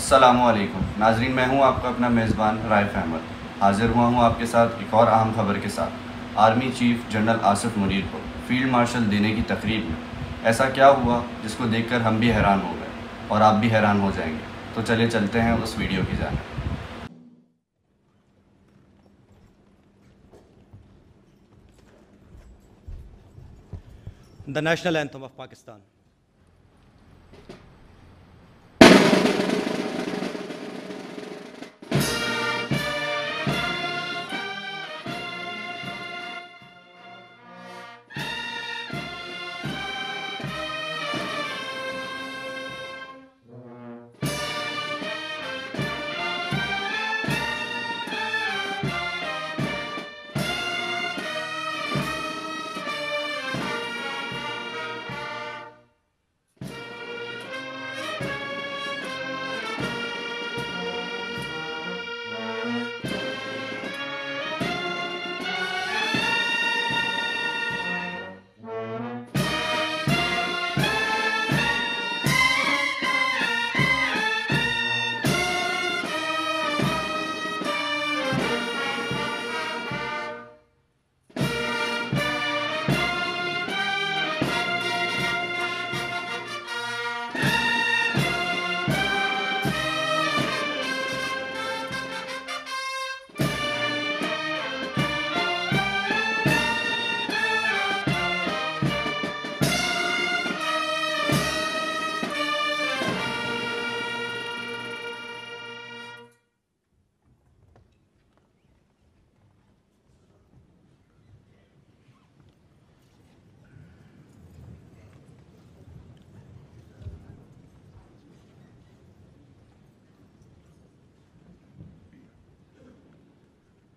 अस्सलामुअलैकुम नाजरीन, मैं हूं आपका अपना मेज़बान राइफ अहमद। हाजिर हुआ हूं आपके साथ एक और अहम खबर के साथ। Army chief general Asif Munir को फील्ड मार्शल देने की तकरीब में ऐसा क्या हुआ जिसको देखकर हम भी हैरान हो गए और आप भी हैरान हो जाएंगे। तो चलिए चलते हैं उस वीडियो की जानिब। The national anthem of Pakistan.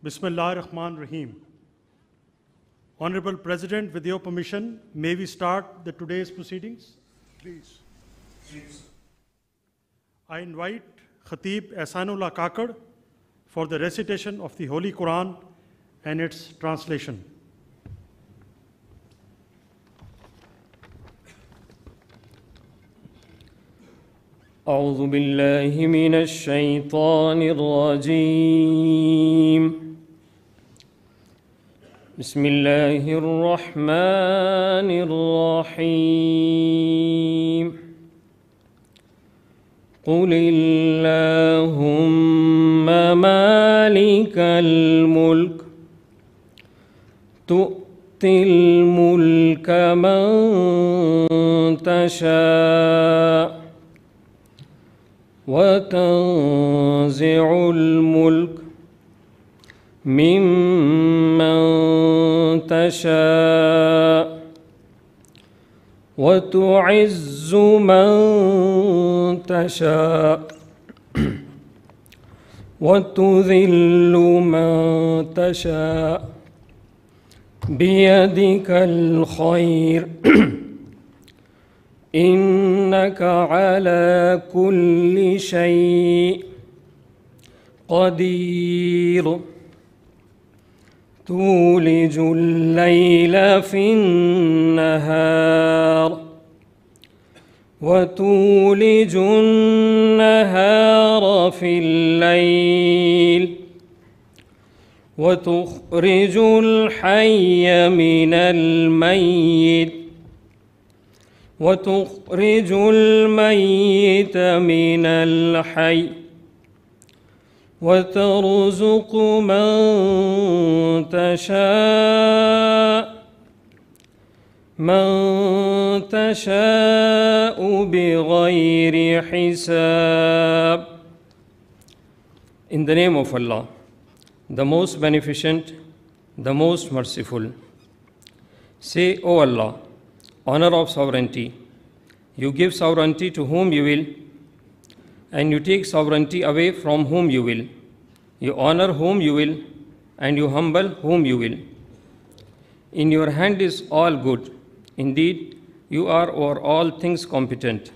Bismillahir-Rahmanir-Rahim. Honorable President, with your permission, may we start the today's proceedings? Please. I invite Khatib Ehsanullah Kakad for the recitation of the Holy Quran and its translation. أعوذ بالله من الشيطان الرجيم. بسم الله الرحمن الرحيم. قل اللهم مالك الملك تؤتي الملك من تشاء وتنزع الملك ممن تشاء وتعز من تشاء وتذل من تشاء بيدك الخير إنك على كل شيء قدير. تولج الليل في النهار وتولج النهار في الليل وتخرج الحي من الميت وتخرج الميت من الحي وترزق من تشاء بغير حساب. In the name of Allah, the most beneficent, the most merciful. Say, O Allah, honor of sovereignty. You give sovereignty to whom you will, and you take sovereignty away from whom you will. You honor whom you will, and you humble whom you will. In your hand is all good. Indeed, you are over all things competent.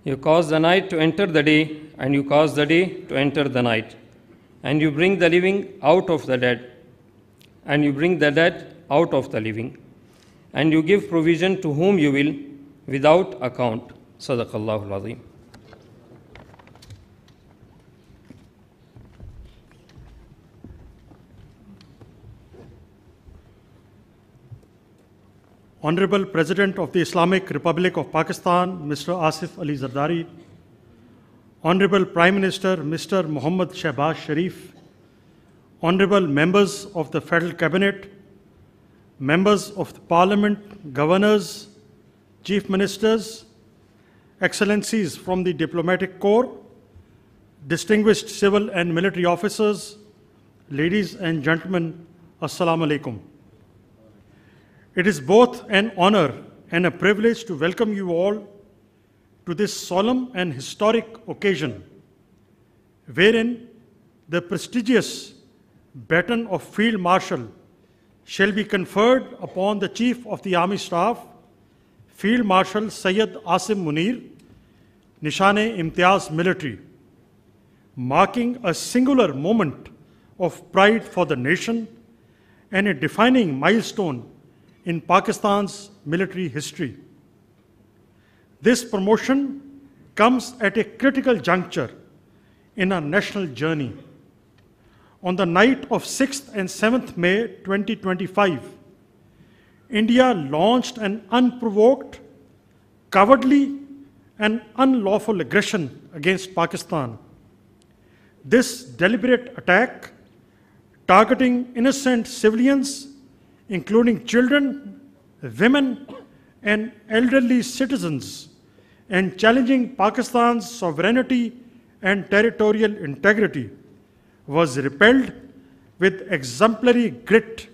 You cause the night to enter the day, and you cause the day to enter the night. And you bring the living out of the dead, and you bring the dead out of the living. And you give provision to whom you will without account. Sadaqallahul Azim. Honorable President of the Islamic Republic of Pakistan, Mr. Asif Ali Zardari, Honorable Prime Minister, Mr. Mohammad Shehbaz Sharif, Honorable Members of the Federal Cabinet, Members of the Parliament, Governors, Chief Ministers, Excellencies from the Diplomatic Corps, distinguished civil and military officers, ladies and gentlemen, Assalamu alaikum. It is both an honor and a privilege to welcome you all to this solemn and historic occasion, wherein the prestigious baton of Field Marshal shall be conferred upon the Chief of the Army Staff, Field Marshal Syed Asim Munir, Nishan-e-Imtiaz Military, marking a singular moment of pride for the nation and a defining milestone in Pakistan's military history. This promotion comes at a critical juncture in our national journey. On the night of 6th and 7th May 2025, India launched an unprovoked, cowardly, and unlawful aggression against Pakistan. This deliberate attack, targeting innocent civilians, including children, women, and elderly citizens, and challenging Pakistan's sovereignty and territorial integrity, was repelled with exemplary grit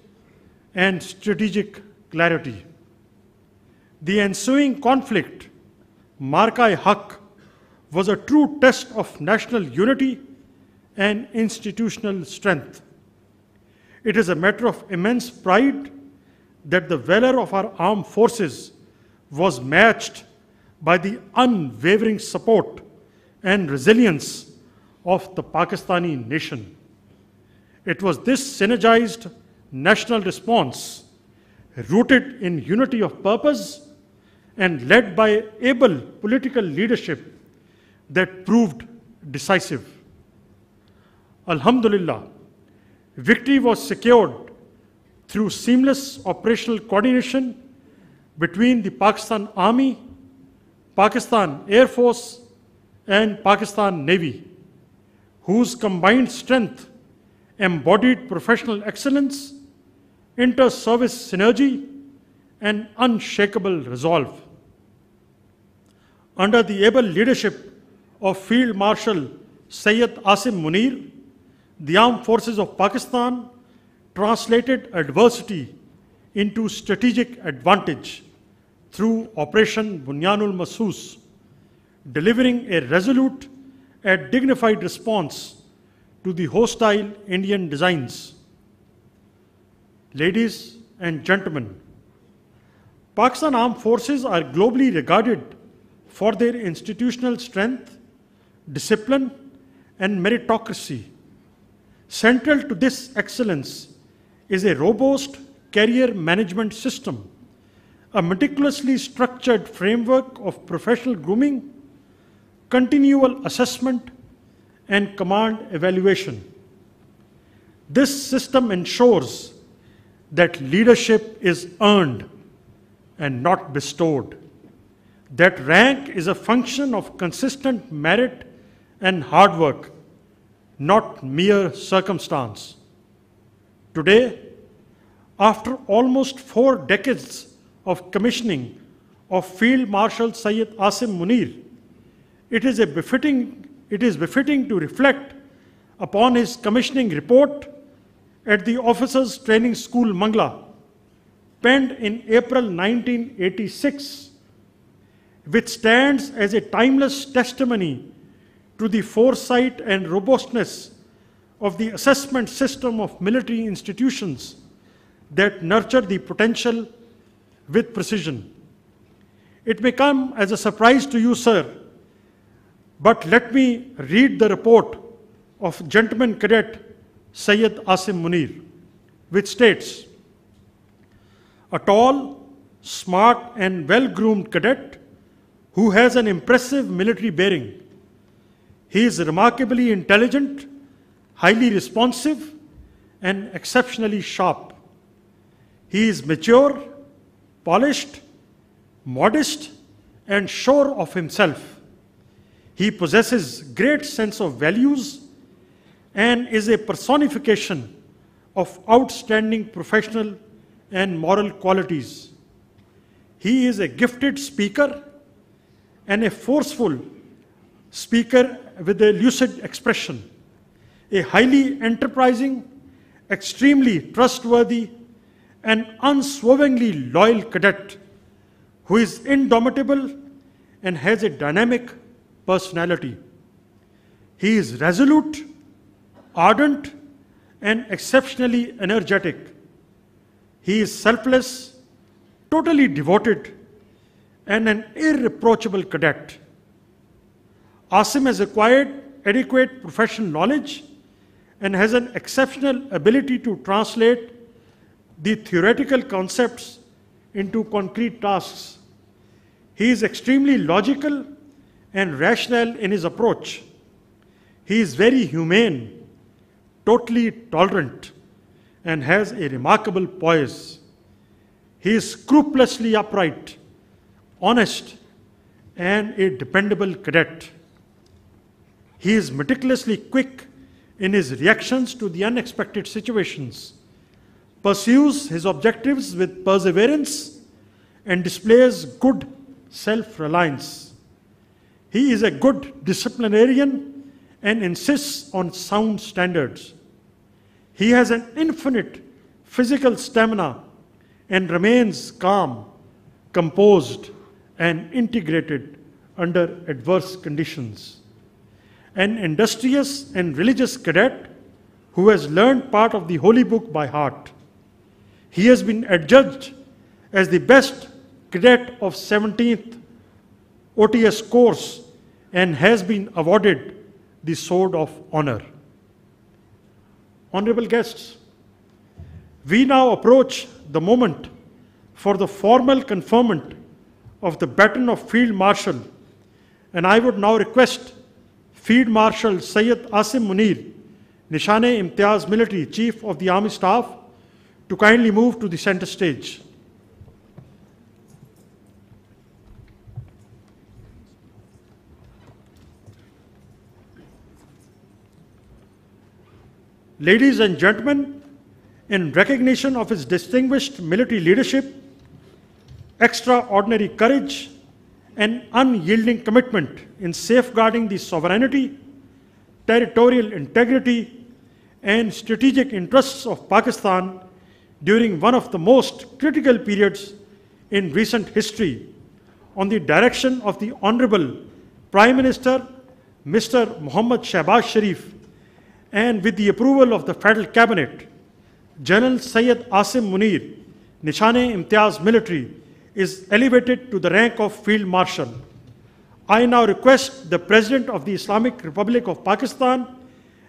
and strategic clarity. The ensuing conflict, Marka-e-Haq, was a true test of national unity and institutional strength. It is a matter of immense pride that the valor of our armed forces was matched by the unwavering support and resilience of the Pakistani nation. It was this synergized national response, rooted in unity of purpose and led by able political leadership, that proved decisive. Alhamdulillah, victory was secured through seamless operational coordination between the Pakistan Army, Pakistan Air Force, and Pakistan Navy, whose combined strength embodied professional excellence, inter-service synergy, and unshakable resolve. Under the able leadership of Field Marshal Syed Asim Munir, the Armed Forces of Pakistan translated adversity into strategic advantage through Operation Bunyanul Masoos, delivering a resolute and dignified response to the hostile Indian designs. Ladies and gentlemen, Pakistan Armed Forces are globally regarded for their institutional strength, discipline, and meritocracy. Central to this excellence is a robust career management system, a meticulously structured framework of professional grooming, continual assessment, and command evaluation. This system ensures that leadership is earned and not bestowed, that rank is a function of consistent merit and hard work, not mere circumstance. Today, after almost 4 decades of commissioning of Field Marshal Syed Asim Munir, it is befitting to reflect upon his commissioning report at the Officers Training School, Mangla, penned in April 1986, which stands as a timeless testimony to the foresight and robustness of the assessment system of military institutions that nurture the potential with precision. It may come as a surprise to you, sir, but let me read the report of Gentleman Cadet Syed Asim Munir, which states, a tall, smart, and well-groomed cadet who has an impressive military bearing. He is remarkably intelligent, highly responsive, and exceptionally sharp. He is mature, polished, modest, and sure of himself. He possesses great sense of values and is a personification of outstanding professional and moral qualities. He is a gifted speaker and a forceful speaker with a lucid expression, a highly enterprising, extremely trustworthy, and unswervingly loyal cadet who is indomitable and has a dynamic personality. He is resolute, ardent, and exceptionally energetic. He is selfless, totally devoted, and an irreproachable cadet. Asim has acquired adequate professional knowledge and has an exceptional ability to translate the theoretical concepts into concrete tasks. He is extremely logical and rational in his approach. He is very humane, totally tolerant, and has a remarkable poise. He is scrupulously upright, honest, and a dependable cadet. He is meticulously quick in his reactions to the unexpected situations, pursues his objectives with perseverance, and displays good self-reliance. He is a good disciplinarian and insists on sound standards. He has an infinite physical stamina and remains calm, composed, and integrated under adverse conditions. An industrious and religious cadet who has learned part of the Holy Book by heart. He has been adjudged as the best cadet of 17th OTS course and has been awarded the Sword of Honor. Honorable guests, we now approach the moment for the formal conferment of the baton of Field Marshal, and I would now request Field Marshal Sayyid Asim Munir, Nishan-e-Imtiaz Military Chief of the Army Staff, to kindly move to the center stage. Ladies and gentlemen, in recognition of his distinguished military leadership, extraordinary courage, and unyielding commitment in safeguarding the sovereignty, territorial integrity, and strategic interests of Pakistan during one of the most critical periods in recent history, on the direction of the Honorable Prime Minister, Mr. Muhammad Shehbaz Sharif, and with the approval of the Federal Cabinet, General Sayyid Asim Munir, Nishan-e-Imtiaz Military, is elevated to the rank of Field Marshal. I now request the President of the Islamic Republic of Pakistan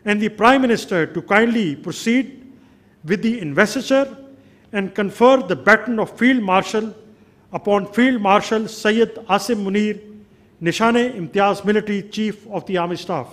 and the Prime Minister to kindly proceed with the investiture and confer the baton of Field Marshal upon Field Marshal Sayyid Asim Munir, Nishan-e-Imtiaz Military Chief of the Army Staff.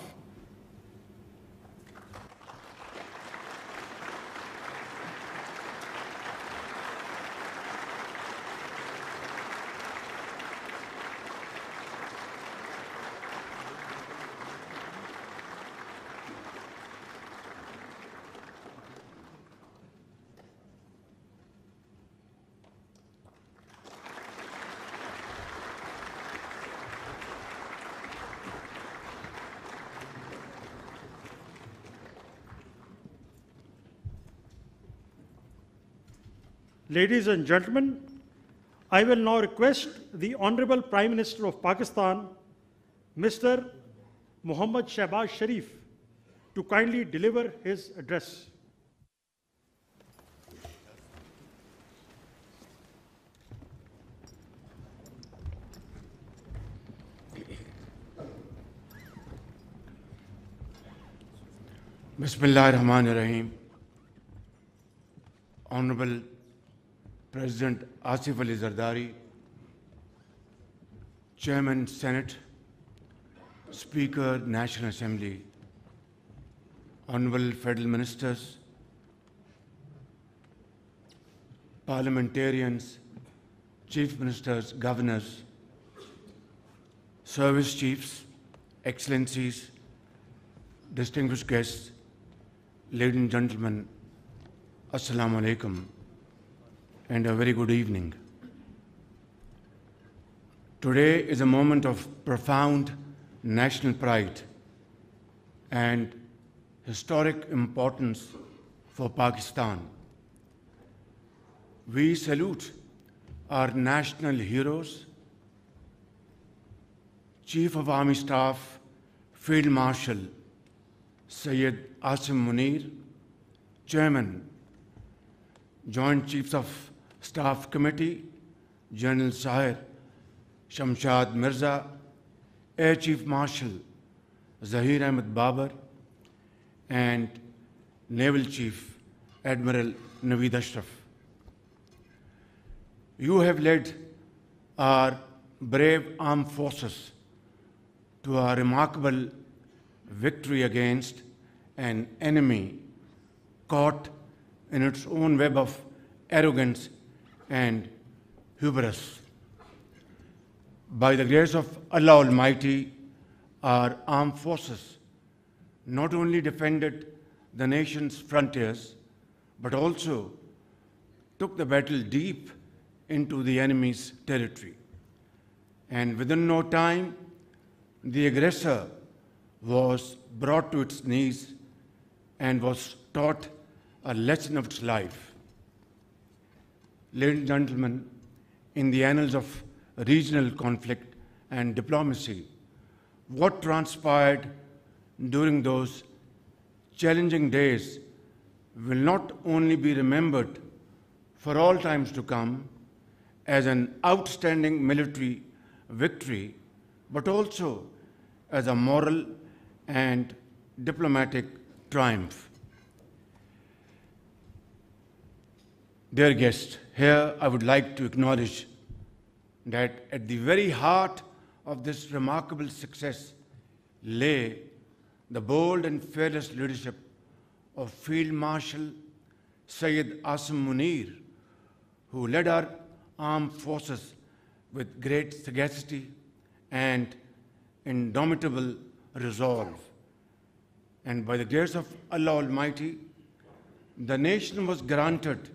Ladies and gentlemen, I will now request the Honorable Prime Minister of Pakistan, Mr. Muhammad Shehbaz Sharif, to kindly deliver his address. Bismillahirrahmanirrahim. Honorable President Asif Ali Zardari, Chairman Senate, Speaker National Assembly, Honorable Federal Ministers, Parliamentarians, Chief Ministers, Governors, Service Chiefs, Excellencies, distinguished guests, ladies and gentlemen, Assalamu alaikum, and a very good evening. Today is a moment of profound national pride and historic importance for Pakistan. We salute our national heroes, Chief of Army Staff, Field Marshal Syed Asim Munir, Chairman, Joint Chiefs of Staff Committee, General Sahir Shamshad Mirza, Air Chief Marshal Zahir Ahmed Babar, and Naval Chief Admiral Naveed Ashraf. You have led our brave armed forces to a remarkable victory against an enemy caught in its own web of arrogance and hubris. By the grace of Allah Almighty, our armed forces not only defended the nation's frontiers, but also took the battle deep into the enemy's territory. And within no time, the aggressor was brought to its knees and was taught a lesson of its life. Ladies and gentlemen, in the annals of regional conflict and diplomacy, what transpired during those challenging days will not only be remembered for all times to come as an outstanding military victory, but also as a moral and diplomatic triumph. Dear guests, here I would like to acknowledge that at the very heart of this remarkable success lay the bold and fearless leadership of Field Marshal Syed Asim Munir, who led our armed forces with great sagacity and indomitable resolve. And by the grace of Allah Almighty, the nation was granted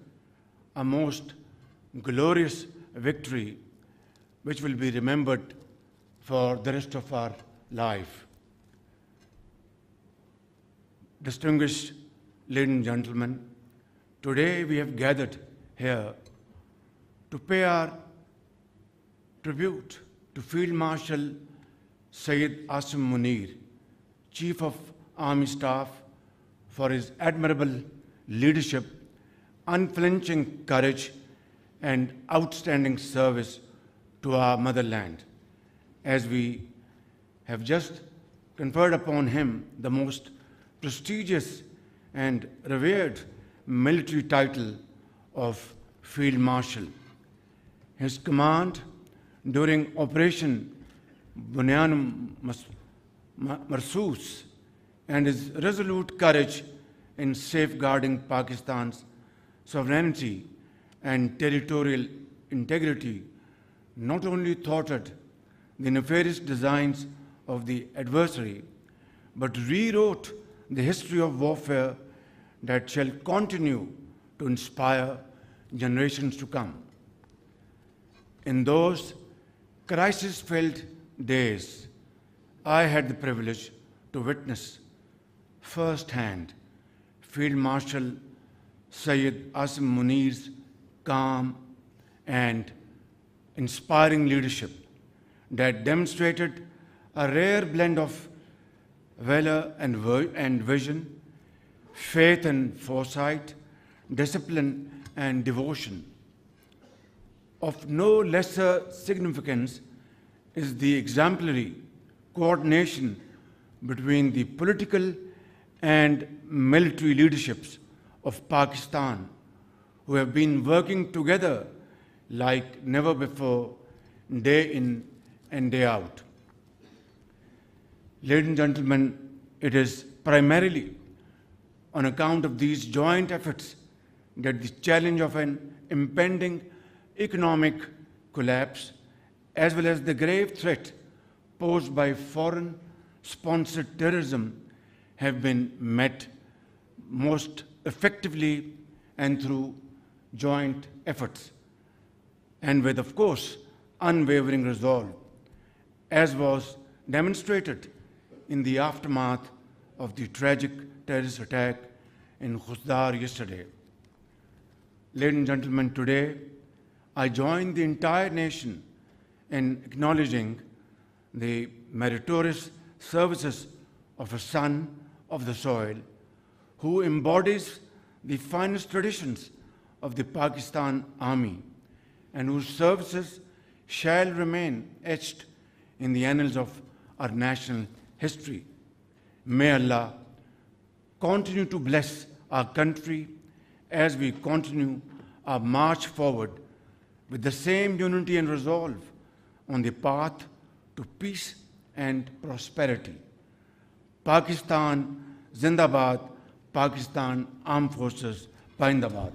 a most glorious victory which will be remembered for the rest of our life. Distinguished ladies and gentlemen, today we have gathered here to pay our tribute to Field Marshal Syed Asim Munir, Chief of Army Staff, for his admirable leadership, unflinching courage, and outstanding service to our motherland, as we have just conferred upon him the most prestigious and revered military title of Field Marshal. His command during Operation Bunyan Marsoos and his resolute courage in safeguarding Pakistan's sovereignty and territorial integrity not only thwarted the nefarious designs of the adversary, but rewrote the history of warfare that shall continue to inspire generations to come. In those crisis-filled days, I had the privilege to witness firsthand Field Marshal Syed Asim Munir's calm and inspiring leadership that demonstrated a rare blend of valor and vision, faith and foresight, discipline and devotion. Of no lesser significance is the exemplary coordination between the political and military leaderships of Pakistan, who have been working together like never before, day in and day out. Ladies and gentlemen, it is primarily on account of these joint efforts that the challenge of an impending economic collapse, as well as the grave threat posed by foreign-sponsored terrorism, have been met most effectively and through joint efforts, and with, of course, unwavering resolve, as was demonstrated in the aftermath of the tragic terrorist attack in Khuzdar yesterday. Ladies and gentlemen, today I join the entire nation in acknowledging the meritorious services of a son of the soil who embodies the finest traditions of the Pakistan Army and whose services shall remain etched in the annals of our national history. May Allah continue to bless our country as we continue our march forward with the same unity and resolve on the path to peace and prosperity. Pakistan Zindabad, Pakistan Armed Forces Zindabad.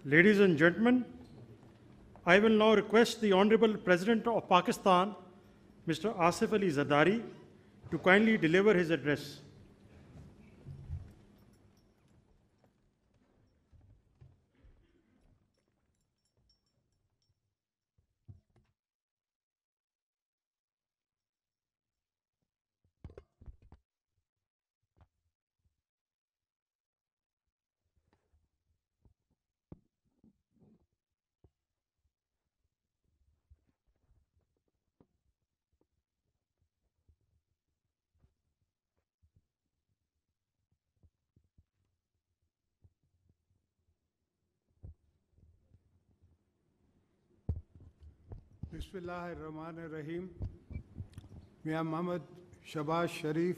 Ladies and gentlemen, I will now request the Honorable President of Pakistan, Mr. Asif Ali Zardari, to kindly deliver his address. Bismillahirrahmanirrahim. Mia Muhammad Shahbaz Sharif,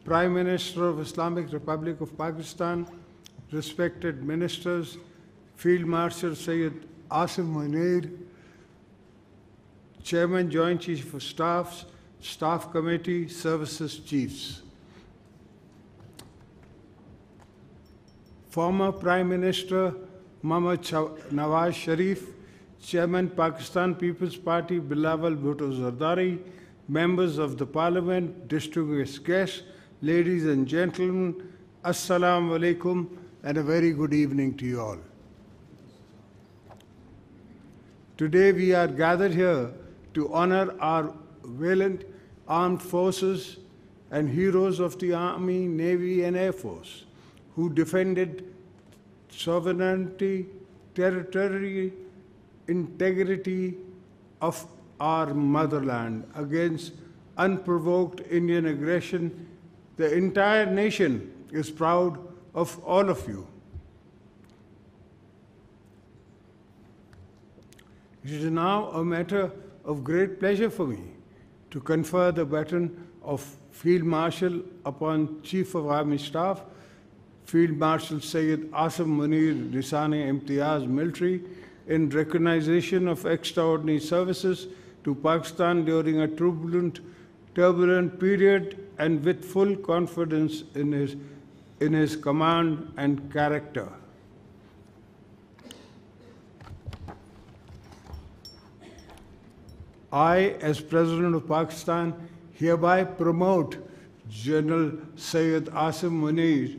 Prime Minister of Islamic Republic of Pakistan, respected ministers, Field Marshal Sayyid Asim Munir, Chairman Joint Chief of Staffs, Staff Committee, Services Chiefs. Former Prime Minister Muhammad Nawaz Sharif, Chairman Pakistan People's Party Bilawal Bhutto Zardari, members of the Parliament, distinguished guests, ladies and gentlemen, Assalamu alaikum and a very good evening to you all. Today we are gathered here to honor our valiant armed forces and heroes of the Army, Navy and Air Force who defended sovereignty, territory, integrity of our motherland against unprovoked Indian aggression. The entire nation is proud of all of you. It is now a matter of great pleasure for me to confer the baton of Field Marshal upon Chief of Army Staff, Field Marshal Sayyid Asim Munir Risane-e-Imtiyaz Military, in recognition of extraordinary services to Pakistan during a turbulent period and with full confidence in his command and character. I, as President of Pakistan, hereby promote General Sayyid Asim Munir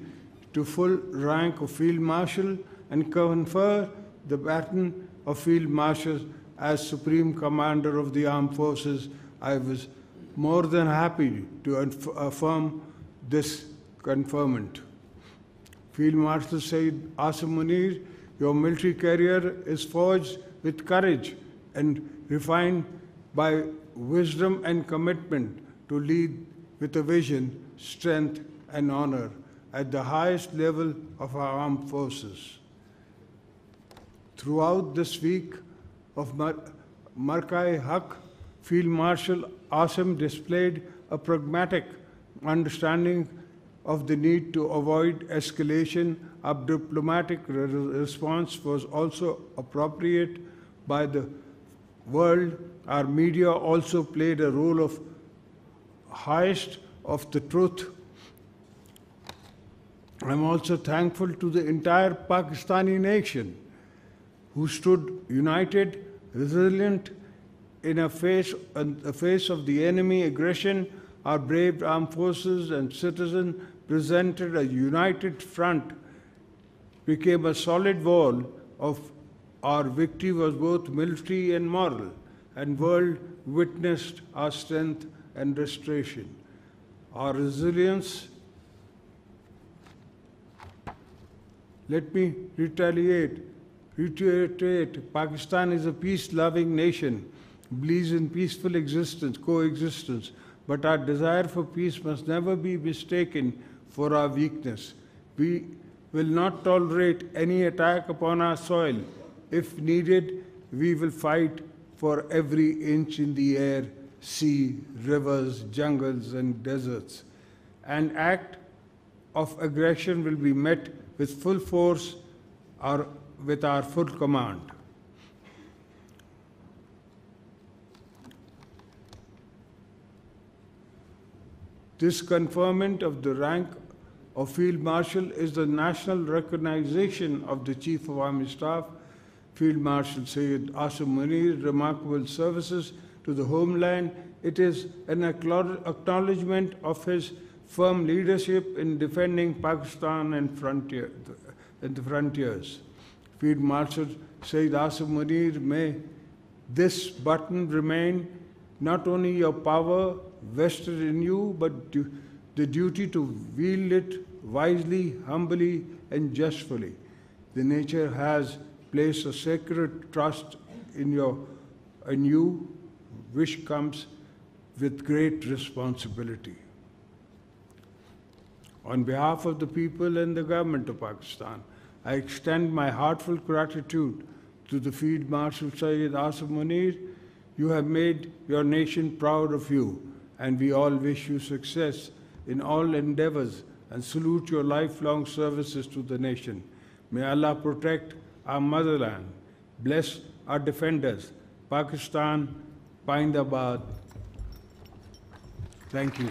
to full rank of Field Marshal and confer the baton of Field Marshal as Supreme Commander of the Armed Forces. I was more than happy to affirm this conferment. Field Marshal Sayyid Asim Munir, your military career is forged with courage and refined by wisdom and commitment to lead with a vision, strength, and honor at the highest level of our armed forces. Throughout this week of Markai-Haq, Field Marshal Asim displayed a pragmatic understanding of the need to avoid escalation. A diplomatic response was also appropriate by the world, our media also played a role of highest of the truth. I'm also thankful to the entire Pakistani nation who stood united, resilient in the face of the enemy aggression. Our brave armed forces and citizens presented a united front, became a solid wall of our victory was both military and moral, and world witnessed our strength and restoration. Our resilience. Let me reiterate, Pakistan is a peace-loving nation, believes in peaceful coexistence, but our desire for peace must never be mistaken for our weakness. We will not tolerate any attack upon our soil. If needed, we will fight for every inch in the air, sea, rivers, jungles, and deserts. An act of aggression will be met with full force or with our full command. This conferment of the rank of Field Marshal is the national recognition of the Chief of Army Staff, Field Marshal Sayyid Asim Munir's remarkable services to the homeland. It is an acknowledgement of his firm leadership in defending Pakistan and the frontiers. Field Marshal Sayyid Asim Munir, may this button remain not only your power vested in you, but the duty to wield it wisely, humbly, and justly. The nature has placed a sacred trust in you, which comes with great responsibility. On behalf of the people and the government of Pakistan, I extend my heartfelt gratitude to the Field Marshal Sayyid Asim Munir. You have made your nation proud of you, and we all wish you success in all endeavors and salute your lifelong services to the nation. May Allah protect our motherland, bless our defenders, Pakistan, Pindabad. Thank you.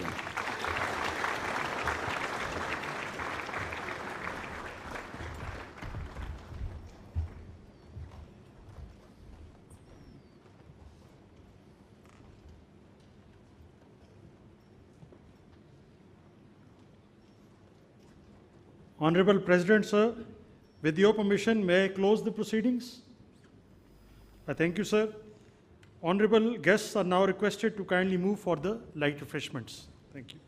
Honorable President, sir, with your permission, may I close the proceedings? I thank you, sir. Honorable guests are now requested to kindly move for the light refreshments. Thank you.